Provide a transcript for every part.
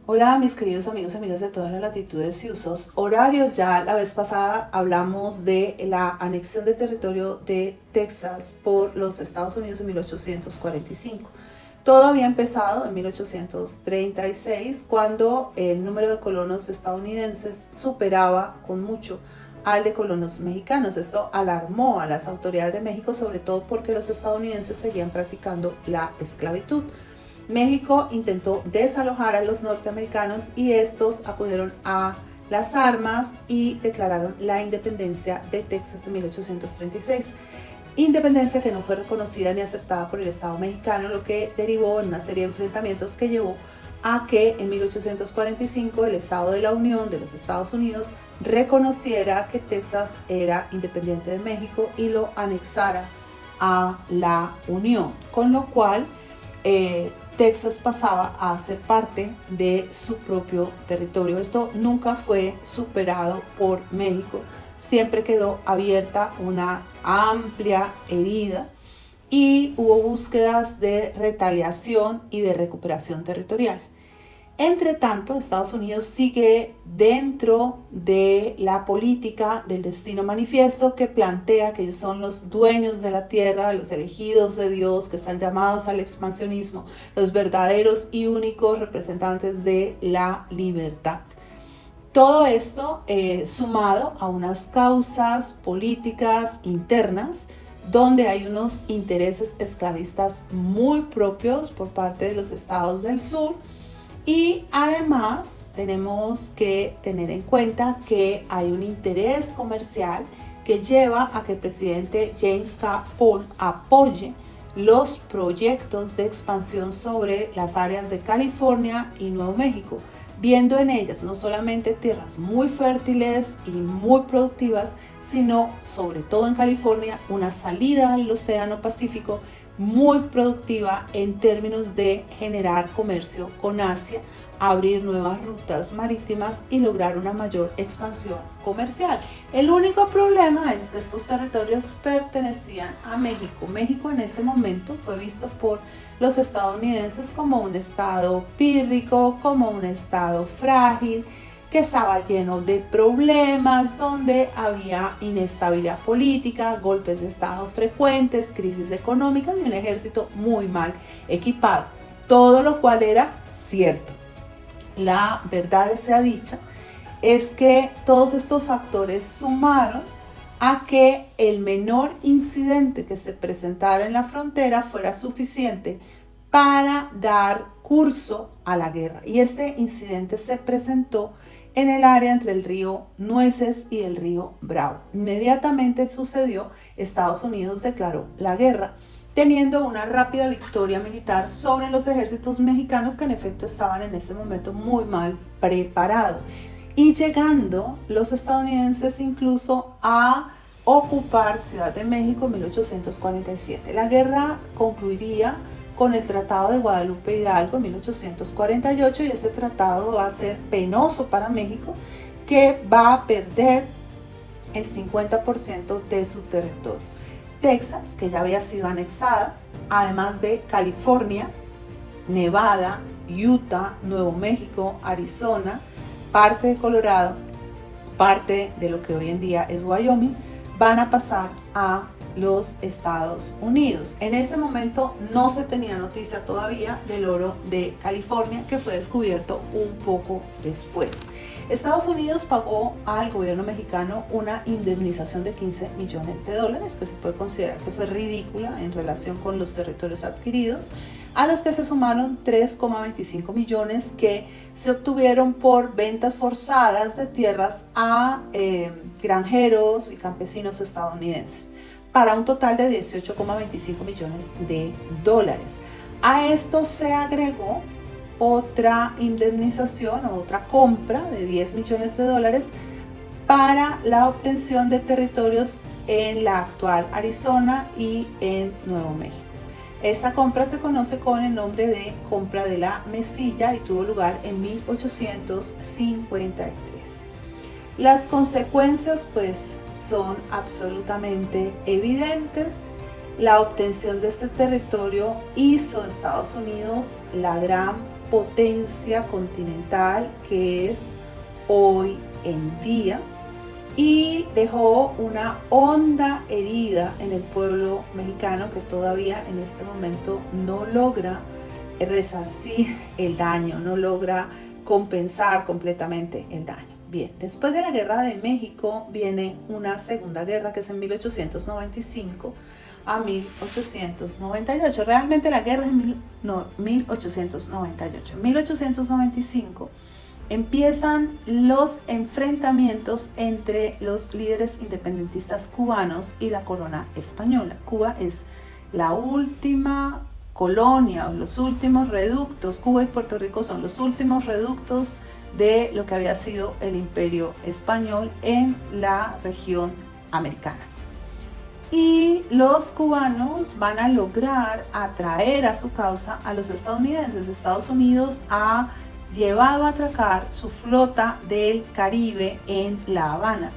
Hola mis queridos amigos y amigas de todas las latitudes y usos horarios. Ya la vez pasada hablamos de la anexión del territorio de Texas por los Estados Unidos en 1845. Todo había empezado en 1836 cuando el número de colonos estadounidenses superaba con mucho al de colonos mexicanos. Esto alarmó a las autoridades de México, sobre todo porque los estadounidenses seguían practicando la esclavitud. México intentó desalojar a los norteamericanos y estos acudieron a las armas y declararon la independencia de Texas en 1836. Independencia que no fue reconocida ni aceptada por el Estado mexicano, lo que derivó en una serie de enfrentamientos que llevó a que en 1845 el Estado de la Unión de los Estados Unidos reconociera que Texas era independiente de México y lo anexara a la Unión, con lo cual Texas pasaba a ser parte de su propio territorio. Esto nunca fue superado por México, siempre quedó abierta una amplia herida y hubo búsquedas de retaliación y de recuperación territorial. Entre tanto, Estados Unidos sigue dentro de la política del destino manifiesto que plantea que ellos son los dueños de la tierra, los elegidos de Dios, que están llamados al expansionismo, los verdaderos y únicos representantes de la libertad. Todo esto sumado a unas causas políticas internas donde hay unos intereses esclavistas muy propios por parte de los estados del sur. Y además tenemos que tener en cuenta que hay un interés comercial que lleva a que el presidente James K. Polk apoye los proyectos de expansión sobre las áreas de California y Nuevo México, viendo en ellas no solamente tierras muy fértiles y muy productivas, sino sobre todo en California una salida al Océano Pacífico muy productiva en términos de generar comercio con Asia, abrir nuevas rutas marítimas y lograr una mayor expansión comercial. El único problema es que estos territorios pertenecían a México. México en ese momento fue visto por los estadounidenses como un estado pírrico, como un estado frágil, que estaba lleno de problemas, donde había inestabilidad política, golpes de estado frecuentes, crisis económicas y un ejército muy mal equipado. Todo lo cual era cierto. La verdad sea dicha, es que todos estos factores sumaron a que el menor incidente que se presentara en la frontera fuera suficiente para dar curso a la guerra. Y este incidente se presentó en el área entre el río Nueces y el río Bravo. Inmediatamente sucedió, Estados Unidos declaró la guerra, teniendo una rápida victoria militar sobre los ejércitos mexicanos que en efecto estaban en ese momento muy mal preparados. Y llegando los estadounidenses incluso a ocupar Ciudad de México en 1847. La guerra concluiría con el Tratado de Guadalupe Hidalgo en 1848 y este tratado va a ser penoso para México, que va a perder el 50% de su territorio. Texas, que ya había sido anexada, además de California, Nevada, Utah, Nuevo México, Arizona, parte de Colorado, parte de lo que hoy en día es Wyoming, van a pasar a los Estados Unidos. En ese momento no se tenía noticia todavía del oro de California, que fue descubierto un poco después. Estados Unidos pagó al gobierno mexicano una indemnización de $15 millones, que se puede considerar que fue ridícula en relación con los territorios adquiridos, a los que se sumaron 3,25 millones que se obtuvieron por ventas forzadas de tierras a granjeros y campesinos estadounidenses, para un total de 18,25 millones de dólares. A esto se agregó otra indemnización o otra compra de 10 millones de dólares para la obtención de territorios en la actual Arizona y en Nuevo México. Esta compra se conoce con el nombre de compra de la Mesilla y tuvo lugar en 1853. Las consecuencias pues son absolutamente evidentes. La obtención de este territorio hizo de Estados Unidos la gran potencia continental que es hoy en día, y dejó una honda herida en el pueblo mexicano que todavía en este momento no logra resarcir el daño, no logra compensar completamente el daño. Bien, después de la Guerra de México viene una segunda guerra que es en 1895 a 1898. Realmente la guerra es 1898. En 1895 empiezan los enfrentamientos entre los líderes independentistas cubanos y la corona española. Cuba es la última colonia, o los últimos reductos. Cuba y Puerto Rico son los últimos reductos de lo que había sido el imperio español en la región americana. Y los cubanos van a lograr atraer a su causa a los estadounidenses. Estados Unidos ha llevado a atracar su flota del Caribe en La Habana,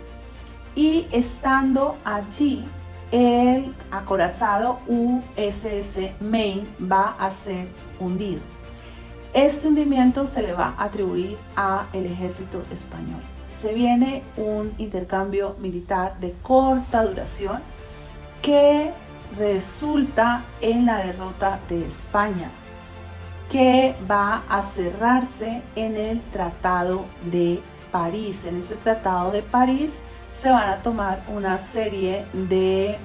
y estando allí el acorazado USS Maine va a ser hundido. Este hundimiento se le va a atribuir al ejército español. Se viene un intercambio militar de corta duración que resulta en la derrota de España, que va a cerrarse en el Tratado de París. En este Tratado de París se van a tomar una serie de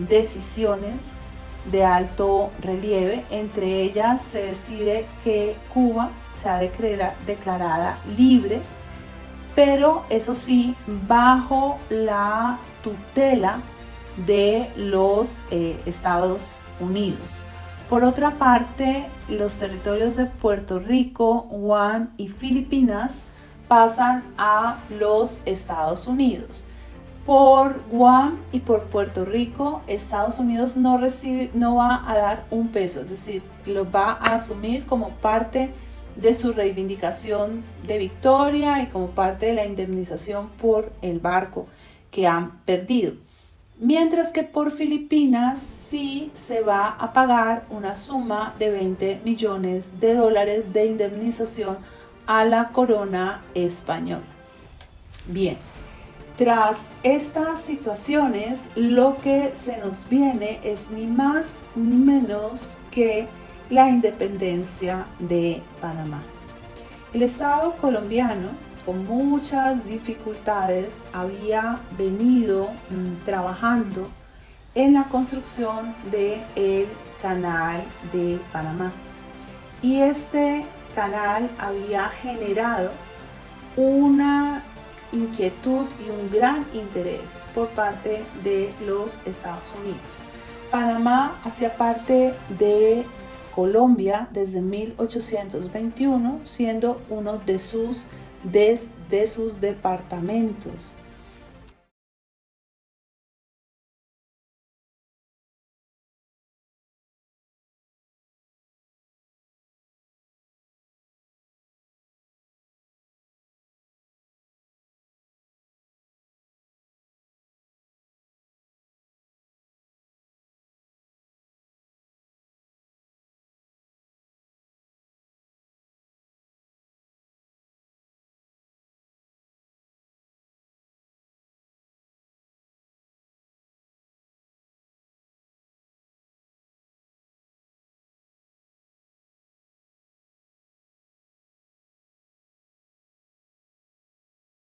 decisiones de alto relieve. Entre ellas se decide que Cuba sea declarada libre, pero eso sí, bajo la tutela de los Estados Unidos. Por otra parte, los territorios de Puerto Rico, Guam y Filipinas pasan a los Estados Unidos. Por Guam y por Puerto Rico, Estados Unidos no va a dar un peso, es decir, lo va a asumir como parte de su reivindicación de victoria y como parte de la indemnización por el barco que han perdido. Mientras que por Filipinas sí se va a pagar una suma de $20 millones de indemnización a la corona española. Bien, tras estas situaciones, lo que se nos viene es ni más ni menos que la independencia de Panamá. El Estado colombiano, con muchas dificultades, había venido trabajando en la construcción del Canal de Panamá. Y este canal había generado una inquietud y un gran interés por parte de los Estados Unidos. Panamá hacía parte de Colombia desde 1821, siendo uno de sus departamentos.